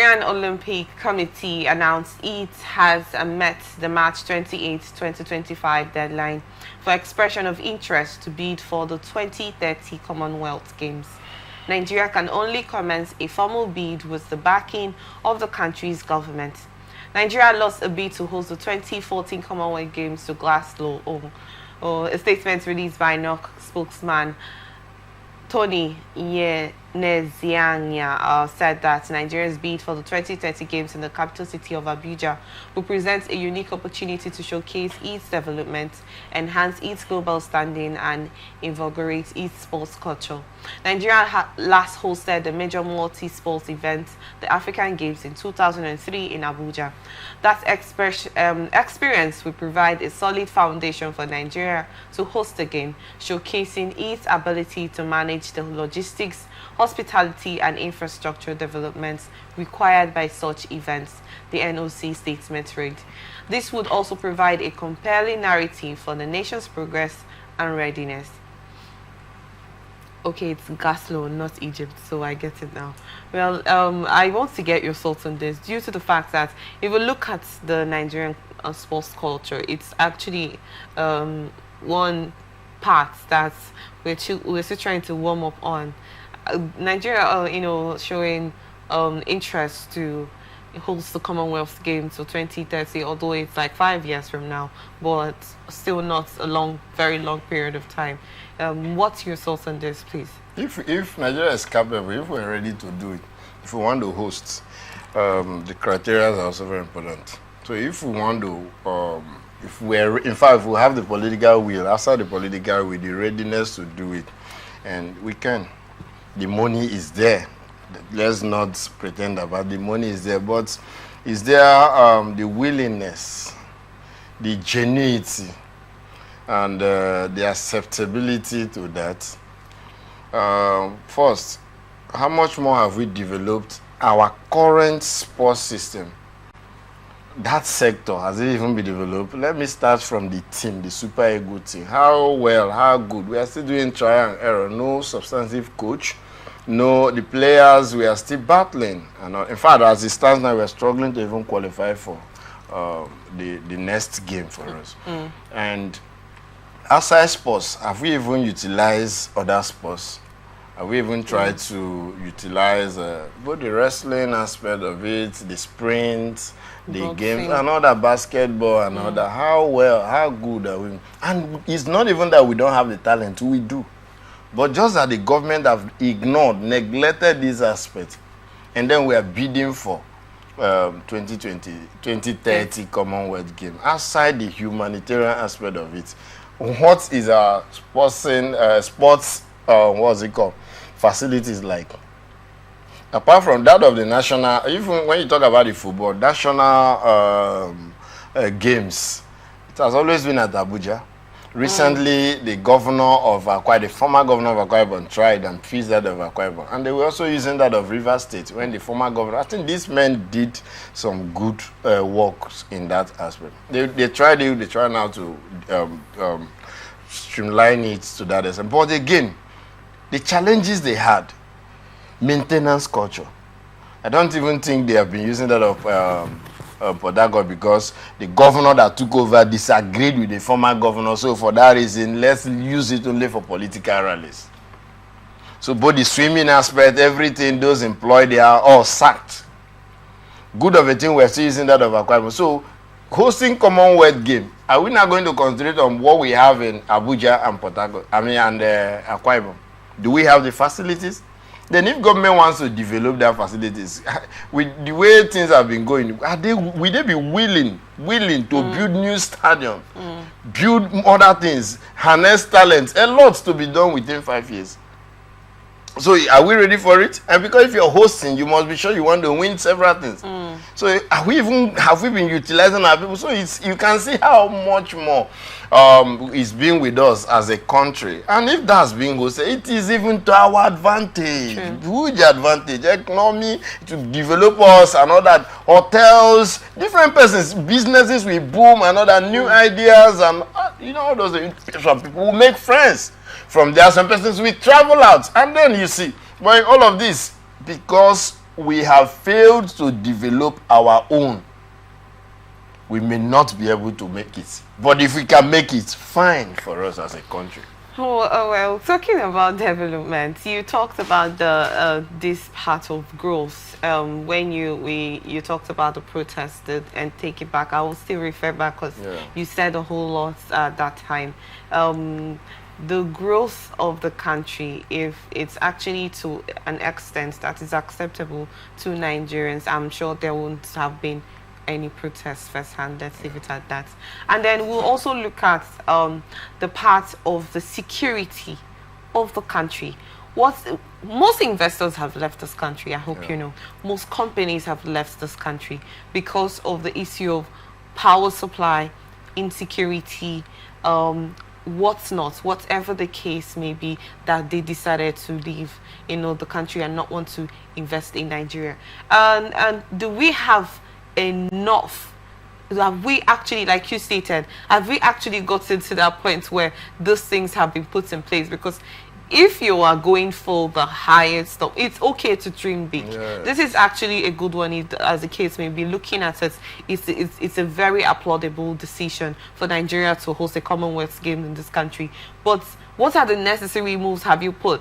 Nigerian Olympic Committee announced it has met the March 28, 2025 deadline for expression of interest to bid for the 2030 Commonwealth Games. Nigeria can only commence a formal bid with the backing of the country's government. Nigeria lost a bid to host the 2014 Commonwealth Games to Glasgow. A statement released by NOC spokesman Tony Yenezianya said that Nigeria's bid for the 2030 Games in the capital city of Abuja will present a unique opportunity to showcase its development, enhance its global standing, and invigorate its sports culture. Nigeria last hosted a major multi-sports event, the African Games, in 2003 in Abuja. That experience will provide a solid foundation for Nigeria to host the game, showcasing its ability to manage the logistics, hospitality, and infrastructure developments required by such events, the NOC statement read. This would also provide a compelling narrative for the nation's progress and readiness. Okay, it's Glasgow, not Egypt, so I get it now. Well, I want to get your thoughts on this due to the fact that if you look at the Nigerian sports culture, it's actually one part that we're still trying to warm up on. Nigeria, showing interest to host the Commonwealth Games for 2030, although it's like 5 years from now, but still not a very long period of time. What's your thoughts on this, please? If Nigeria is capable, if we're ready to do it, if we want to host, the criteria are also very important. So if we want to, if we have the political will, after the political will, the readiness to do it, and we can. The money is there. Let's not pretend about the money is there, but is there the willingness, the genuity, and the acceptability to that? First, how much more have we developed our current sports system? That sector, has it even been developed? Let me start from the team, the Super Eagle team. How well, how good? We are still doing trial and error. No substantive coach. No, the players, we are still battling. And in fact, as it stands now, we are struggling to even qualify for the next game for us. And outside sports, have we even utilized other sports? Have we even tried to utilize both the wrestling aspect of it, the sprint, the games, and all that, basketball and all that? How well, how good are we? And it's not even that we don't have the talent, we do. But just that the government have ignored, neglected this aspect. And then we are bidding for 2030 Commonwealth Games. Outside the humanitarian aspect of it, what is our sports facilities like? Apart from that of the national, even when you talk about the football, national games, it has always been at Abuja. Recently, the governor of the former governor of Akwa Ibom tried and fixed that of Akwa Ibom. And they were also using that of Rivers State when the former governor, I think these men did some good work in that aspect. They tried now to streamline it to that extent. But again, the challenges they had, maintenance culture. I don't even think they have been using that of Port Harcourt because the governor that took over disagreed with the former governor. So for that reason, let's use it only for political rallies. So both the swimming aspect, everything, those employed, they are all sacked. Good of a thing, we're still using that of Akwa Ibom. So hosting Commonwealth Game, are we not going to concentrate on what we have in Abuja and Port Harcourt, and Akwa Ibom? Do we have the facilities? Then if government wants to develop their facilities, with the way things have been going, will they be willing to build new stadium, build other things, harness talent, a lot to be done within 5 years? So are we ready for it? And because if you're hosting, you must be sure you want to win several things. So have we been utilizing our people? So you can see how much more is being with us as a country. And if that's being hosted, it is even to our advantage. Huge advantage. Economy to develop us and all that. Hotels, different persons, businesses will boom and all that, new ideas and all those some people will make friends. From there, some persons will travel out, and then you see, but all of this, because we have failed to develop our own, we may not be able to make it. But if we can make it, fine for us as a country. Well, talking about development, you talked about the this part of growth. When you talked about the protest and take it back, I will still refer back because you said a whole lot at that time. The growth of the country, if it's actually to an extent that is acceptable to Nigerians, I'm sure there won't have been any protests firsthand. Let's leave it at that. And then we'll also look at the part of the security of the country. Most investors have left this country, I hope you know. Most companies have left this country because of the issue of power supply, insecurity, whatever the case may be, that they decided to leave, the country and not want to invest in Nigeria. And do we have enough? Have we actually, like you stated, have we actually gotten to that point where those things have been put in place? Because if you are going for the highest stuff, it's okay to dream big. This is actually a good one, as the case may be. Looking at it, it's a very applaudable decision for Nigeria to host a Commonwealth Games in this country. But what are the necessary moves have you put?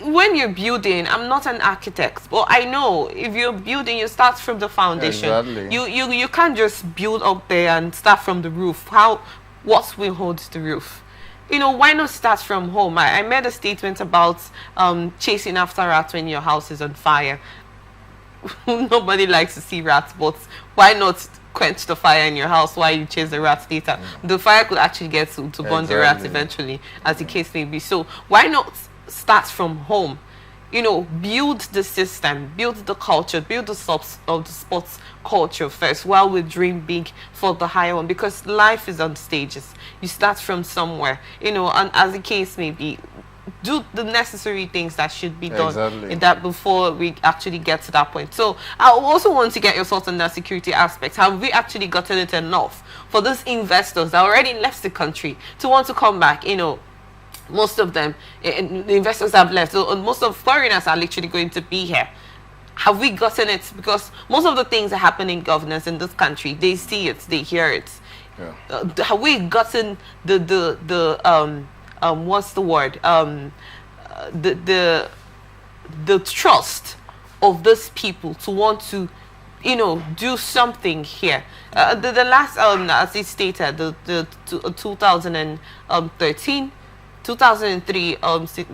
When you're building, I'm not an architect, but I know if you're building, you start from the foundation. Exactly. You can't just build up there and start from the roof. What will hold the roof? Why not start from home? I made a statement about chasing after rats when your house is on fire. Nobody likes to see rats, but why not quench the fire in your house while you chase the rats later? The fire could actually get to burn the rats eventually, as the case may be. So why not start from home? Build the system, build the culture, build the sports culture first while we dream big for the higher one, because life is on stages. You start from somewhere, and as the case may be, do the necessary things that should be done in that before we actually get to that point. So I also want to get your thoughts on that security aspect. Have we actually gotten it enough for those investors that already left the country to want to come back? Most of them, the investors have left, so most of foreigners are literally going to be here. Have we gotten it? Because most of the things that happen in governance in this country, they see it, they hear it. Have we gotten the what's the word? The trust of these people to want to, do something here. The last, as he stated, the 2003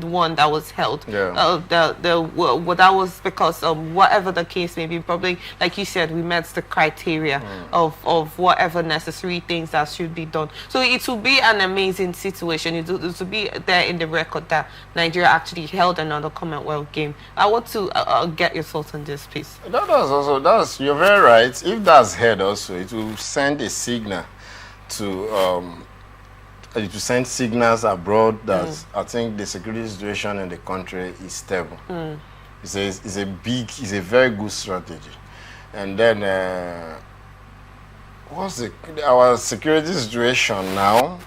one that was held. That was because whatever the case may be, probably like you said, we met the criteria of whatever necessary things that should be done. So it will be an amazing situation. It will be there in the record that Nigeria actually held another Commonwealth game. I want to get your thoughts on this, please. You're very right. If that's heard also, it will send a signal to send signals abroad that I think the security situation in the country is stable. It's a very good strategy. And then our security situation now?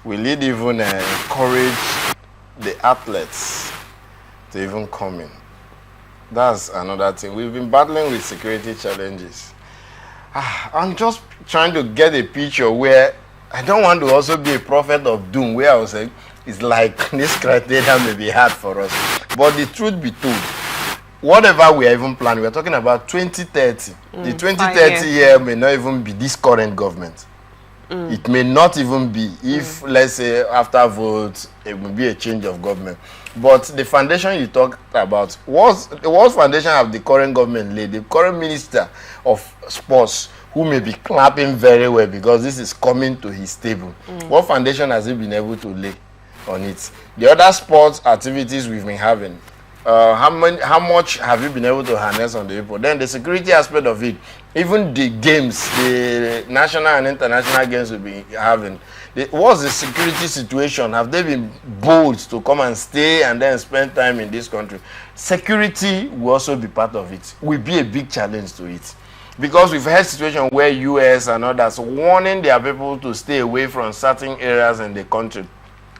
Will it even encourage the athletes to even come in? That's another thing. We've been battling with security challenges. I'm just trying to get a picture where I don't want to also be a prophet of doom, where I was saying it's like this criteria may be hard for us. But the truth be told, whatever we are even planning, we are talking about 2030. The 2030 year may not even be this current government. It may not even be if, let's say, after votes, it will be a change of government. But the foundation you talked about, what foundation have the current government laid? The current minister of sports, who may be clapping very well because this is coming to his table. What foundation has he been able to lay on it? The other sports activities we've been having, how much have you been able to harness on the people? Then the security aspect of it, even the games, the national and international games we've been having, what's the security situation? Have they been bold to come and stay and then spend time in this country? Security will also be part of it. Will be a big challenge to it. Because we've had situations where US and others warning their people to stay away from certain areas in the country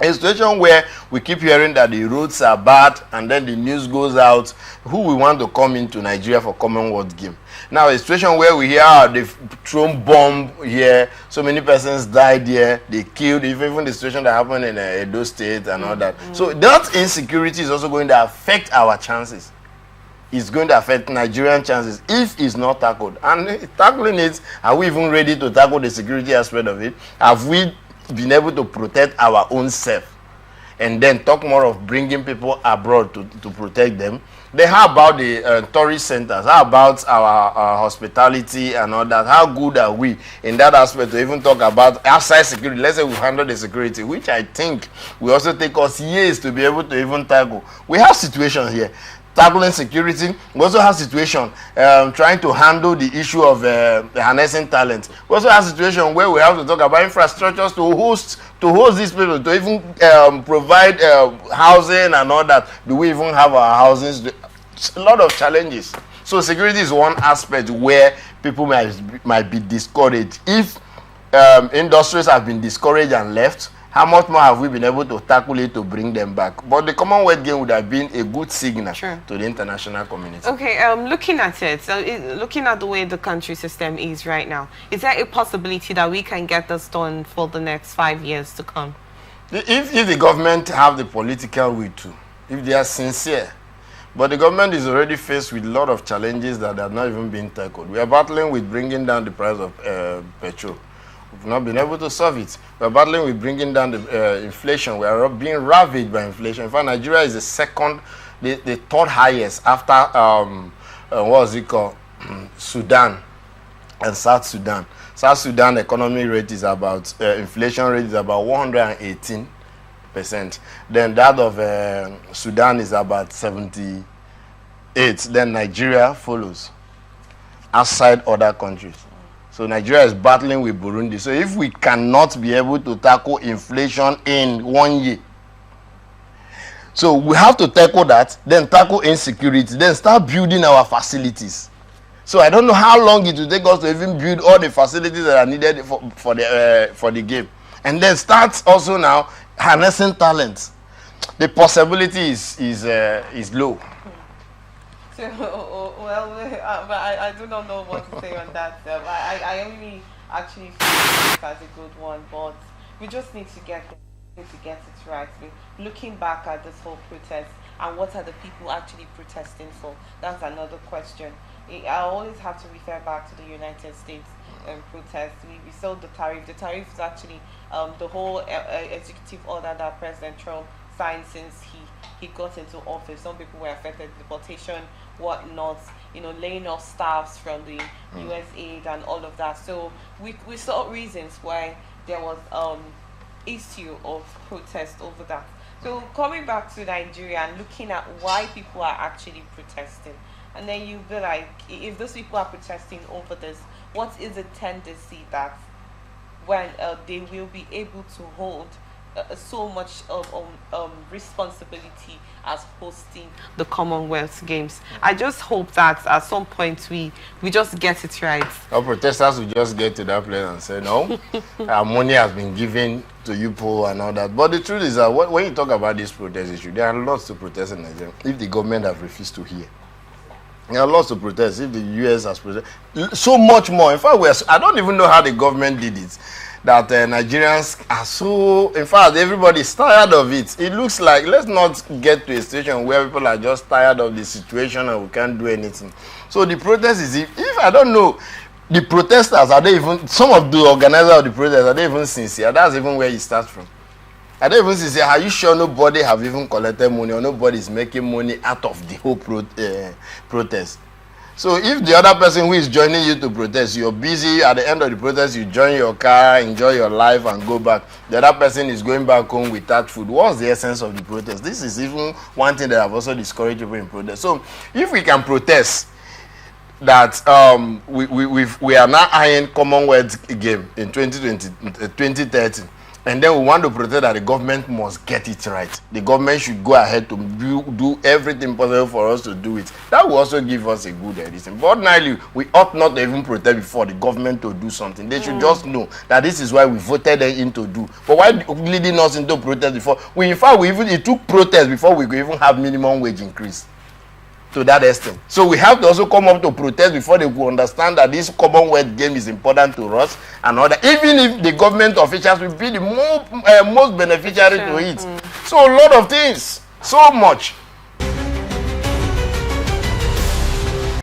A situation where we keep hearing that the roads are bad and then the news goes out, who we want to come into Nigeria for Commonwealth Games. Now, a situation where we hear they've thrown bomb here, so many persons died here, they killed, even the situation that happened in Edo State and all that. So that insecurity is also going to affect our chances. It's going to affect Nigerian chances if it's not tackled. And tackling it, are we even ready to tackle the security aspect of it? Have we been able to protect our own self? And then talk more of bringing people abroad to protect them. Then how about the tourist centers? How about our hospitality and all that? How good are we in that aspect to even talk about outside security? Let's say we handle the security, which I think will also take us years to be able to even tackle. We have situations here. Tackling security, we also have situation trying to handle the issue of harnessing talent. We also have situation where we have to talk about infrastructures to host these people, to even provide housing and all that. Do we even have our housings? A lot of challenges. So security is one aspect where people might be discouraged. If industries have been discouraged and left, how much more have we been able to tackle it to bring them back? But the Commonwealth Game would have been a good signal to the international community. Okay, looking at it, looking at the way the country system is right now, is there a possibility that we can get this done for the next 5 years to come? If the government have the political will to, if they are sincere, but the government is already faced with a lot of challenges that have not even been tackled. We are battling with bringing down the price of petrol. We've not been able to solve it. We're battling with bringing down the inflation. We are being ravaged by inflation. In fact, Nigeria is the third highest after, what was it called? Sudan and South Sudan. South Sudan economy rate is about, inflation rate is about 118%. Then that of Sudan is about 78%. Then Nigeria follows outside other countries. So Nigeria is battling with Burundi. So if we cannot be able to tackle inflation in 1 year, so we have to tackle that, then tackle insecurity, then start building our facilities. So I don't know how long it will take us to even build all the facilities that are needed for the game. And then start also now harnessing talent. The possibility is low. So, well, but I do not know what to say on that. I only actually feel it as a good one, but we just need to get it right. Looking back at this whole protest and what are the people actually protesting for, that's another question. I always have to refer back to the United States protest. We saw the tariff. The tariff is actually the whole executive order that President Trump signed since he got into office. Some people were affected, deportation, whatnot, laying off staffs from the US aid and all of that. So we saw reasons why there was issue of protest over that. So coming back to Nigeria and looking at why people are actually protesting, and then you be like, if those people are protesting over this, what is the tendency that when they will be able to hold so much of responsibility as hosting the Commonwealth Games? I just hope that at some point we just get it right. Our protesters will just get to that place and say, no, our money has been given to you people and all that. But the truth is that when you talk about this protest issue, there are lots to protest in Nigeria if the government have refused to hear. There are lots to protest if the US has protested. So much more. In fact, I don't even know how the government did it. That Nigerians are so, in fact, everybody is tired of it. It looks like, let's not get to a situation where people are just tired of the situation and we can't do anything. So the protest is, if I don't know, the protesters, are they even, some of the organizers of the protest, are they even sincere? That's even where it starts from. Are they even sincere? Are you sure nobody have even collected money or nobody is making money out of the whole protest? So if the other person who is joining you to protest, you're busy, at the end of the protest, you join your car, enjoy your life and go back. The other person is going back home without food. What's the essence of the protest? This is even one thing that I've also discouraged people in protest. So if we can protest that we are now eyeing Commonwealth Game in 2030, And then we want to protest that the government must get it right. The government should go ahead to do everything possible for us to do it. That will also give us a good reason. But ordinarily, we ought not to even protest before the government to do something. They should just know that this is why we voted them in to do. But why leading us into protest before? In fact, it took protest before we could even have minimum wage increase. To that extent. So we have to also come up to protest before they will understand that this Commonwealth game is important to us and all that. Even if the government officials will be the most beneficiary to it. So a lot of things, so much.